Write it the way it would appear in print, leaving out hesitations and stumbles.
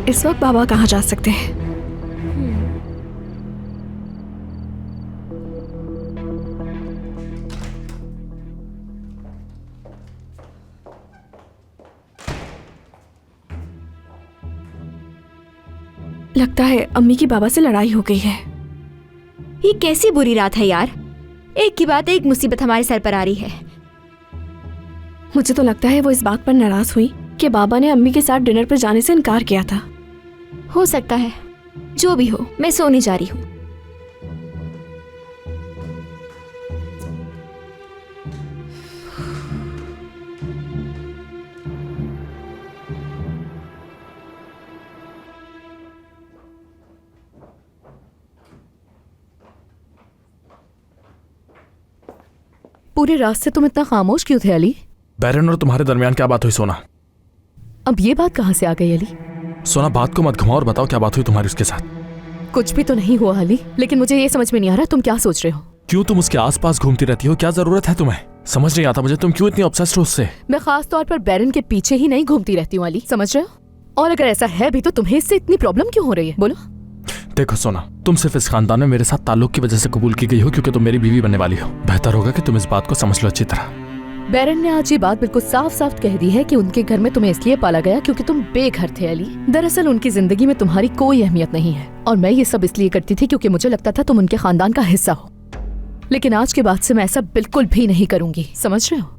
इस वक्त बाबा कहाँ जा सकते हैं? लगता है अम्मी की बाबा से लड़ाई हो गई है। ये कैसी बुरी रात है यार। एक की बात एक मुसीबत हमारे सर पर आ रही है। मुझे तो लगता है वो इस बात पर नाराज हुई कि बाबा ने अम्मी के साथ डिनर पर जाने से इनकार किया था। हो सकता है, जो भी हो मैं सोने जा रही हूँ। पूरे रास्ते तुम इतना खामोश क्यों थे अली? बैरन और तुम्हारे दरमियान क्या बात हुई सोना? अब ये बात कहाँ से आ गई अली? सोना बात को मत घुमाओ और बताओ क्या बात हुई तुम्हारी उसके साथ। कुछ भी तो नहीं हुआ अली, लेकिन मुझे ये समझ में नहीं आ रहा तुम क्या सोच रहे हो। क्यों तुम उसके आसपास घूमती रहती हो? क्या जरूरत है तुम्हें? समझ नहीं आता मुझे, तुम क्यों इतनी ऑब्सेस्ड हो उससे? मैं खास तौर पर बैरन के पीछे ही नहीं घूमती रहती हूँ अली, समझ रहे हो? और अगर ऐसा है भी तो तुम्हें इससे इतनी प्रॉब्लम क्यों हो रही है, बोलो? देखो सोना, तुम सिर्फ इस खानदान में मेरे साथ ताल्लुक की वजह से कबूल की गई हो क्योंकि तुम मेरी बीवी बनने वाली हो। बेहतर होगा कि तुम इस बात को समझ लो अच्छी तरह। बैरन ने आज ये बात बिल्कुल साफ साफ कह दी है कि उनके घर में तुम्हें इसलिए पाला गया क्योंकि तुम बेघर थे अली। दरअसल उनकी जिंदगी में तुम्हारी कोई अहमियत नहीं है और मैं ये सब इसलिए करती थी क्योंकि मुझे लगता था तुम उनके खानदान का हिस्सा हो। लेकिन आज के बाद से मैं ऐसा बिल्कुल भी नहीं करूंगी, समझ रहे हो?